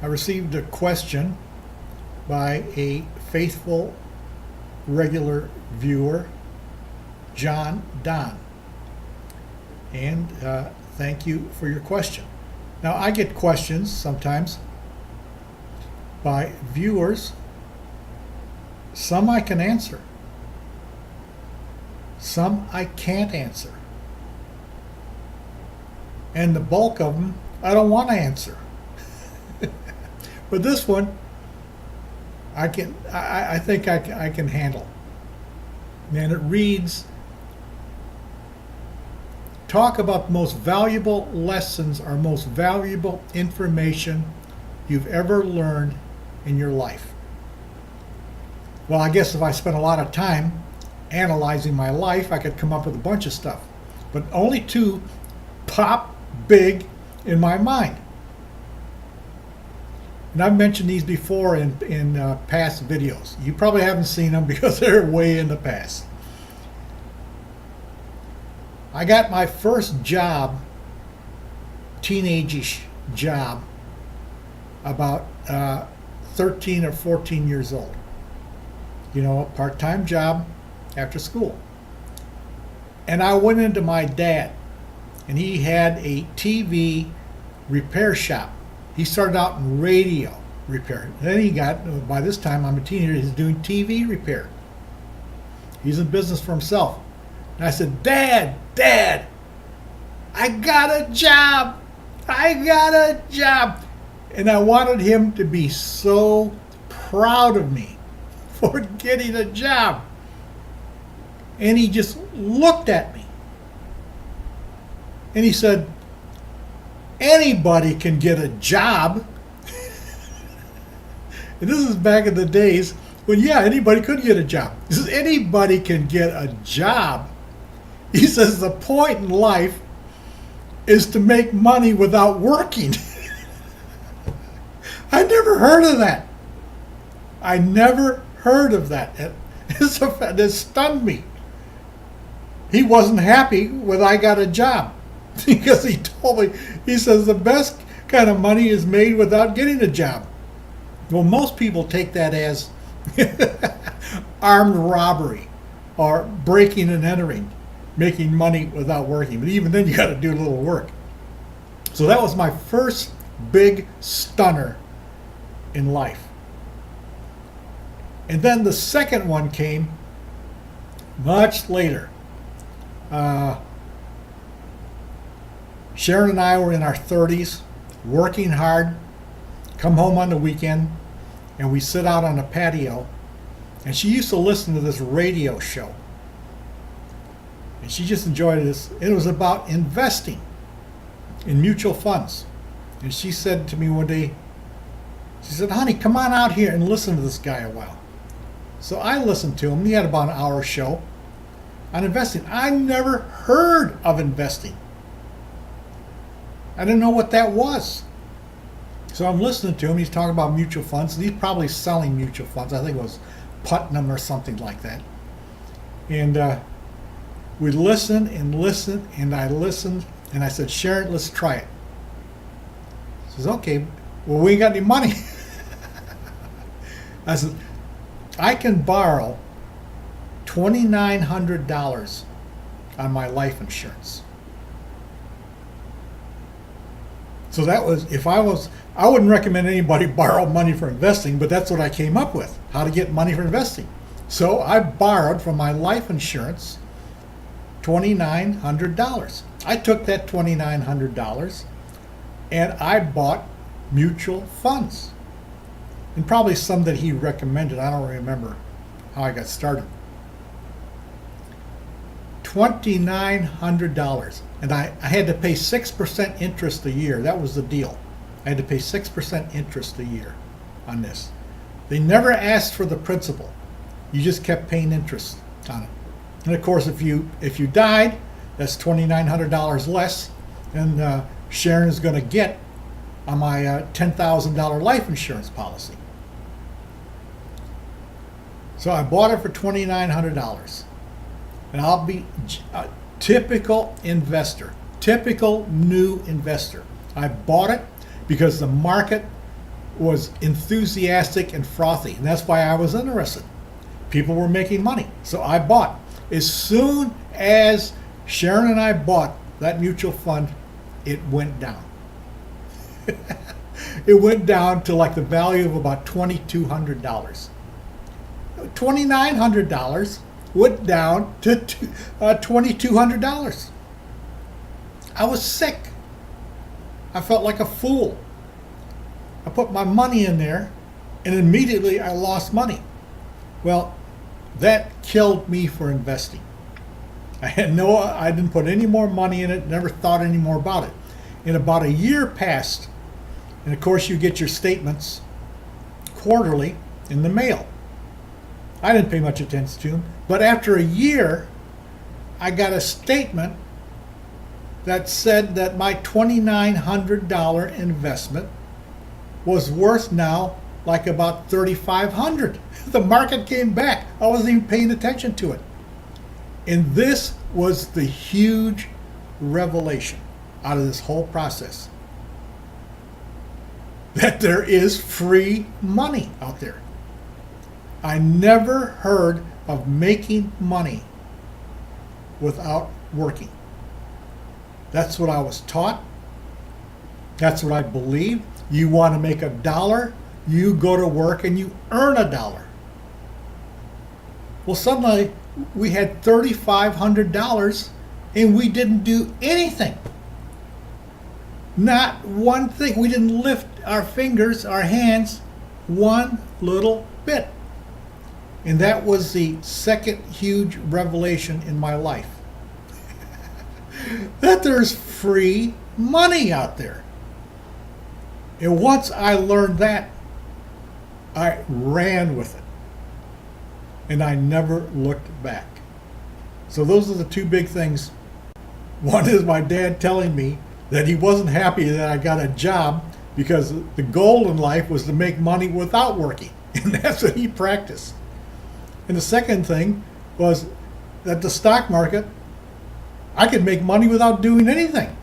I received a question by a faithful, regular viewer, John Don. And thank you for your question. Now, I get questions sometimes by viewers. Some I can answer, some I can't answer. And the bulk of them I don't want to answer. But this one, I think I can handle. And it reads, talk about the most valuable lessons or most valuable information you've ever learned in your life. Well, I guess if I spent a lot of time analyzing my life, I could come up with a bunch of stuff. But only two pop big in my mind. And I've mentioned these before in past videos. You probably haven't seen them because they're way in the past. I got my first job, teenage-ish job, about 13 or 14 years old. You know, a part-time job after school. And I went into my dad, and he had a TV repair shop. He started out in radio repair. Then he got, by this time I'm a teenager, he's doing TV repair. He's in business for himself. And I said, Dad, I got a job. And I wanted him to be so proud of me for getting a job. And he just looked at me. And he said, anybody can get a job. And this is back in the days when, yeah, anybody could get a job. He says, anybody can get a job. He says, the point in life is to make money without working. I never heard of that. I never heard of that. It stunned me. He wasn't happy when I got a job. Because he told me, he says the best kind of money is made without getting a job. Well, most people take that as armed robbery or breaking and entering, making money without working. But even then, you got to do a little work. So that was my first big stunner in life. And then the second one came much later. Sharon and I were in our 30s, working hard, come home on the weekend, and we sit out on a patio. And she used to listen to this radio show. And she just enjoyed this. It was about investing in mutual funds. And she said to me one day, she said, honey, come on out here and listen to this guy a while. So I listened to him. He had about an hour show on investing. I never heard of investing. I didn't know what that was. So I'm listening to him. He's talking about mutual funds. He's probably selling mutual funds. I think it was Putnam or something like that. And we listened and listened, and I listened, and I said, Sharon, let's try it. She says, okay, well, we ain't got any money. I said, I can borrow $2,900 on my life insurance. So that was, I wouldn't recommend anybody borrow money for investing, but that's what I came up with, how to get money for investing. So I borrowed from my life insurance $2,900. I took that $2,900 and I bought mutual funds. And probably some that he recommended. I don't remember how I got started. $2,900. And I had to pay 6% interest a year. That was the deal. I had to pay 6% interest a year on this. They never asked for the principal. You just kept paying interest on it. And of course, if you died, that's $2,900 less than Sharon is going to get on my $10,000 life insurance policy. So I bought it for $2,900. And I'll be a typical investor, typical new investor. I bought it because the market was enthusiastic and frothy, and that's why I was interested. People were making money, so I bought. As soon as Sharon and I bought that mutual fund, it went down. It went down to like the value of about $2,200. $2,900 went down to $2,200. I was sick. I felt like a fool. I put my money in there, and immediately I lost money. Well, that killed me for investing. I didn't put any more money in it, never thought any more about it. And about a year passed, and of course you get your statements quarterly in the mail. I didn't pay much attention to them, but after a year, I got a statement that said that my $2,900 investment was worth now like about $3,500. The market came back. I wasn't even paying attention to it. And this was the huge revelation out of this whole process. That there is free money out there. I never heard of making money without working. That's what I was taught. That's what I believe. You want to make $1, you go to work and you earn $1. Well, suddenly we had $3,500 and we didn't do anything. Not one thing. We didn't lift our fingers, our hands, one little bit. And that was the second huge revelation in my life. That there's free money out there. And once I learned that, I ran with it. And I never looked back. So those are the two big things. One is my dad telling me that he wasn't happy that I got a job because the goal in life was to make money without working. And that's what he practiced. And the second thing was that the stock market, I could make money without doing anything.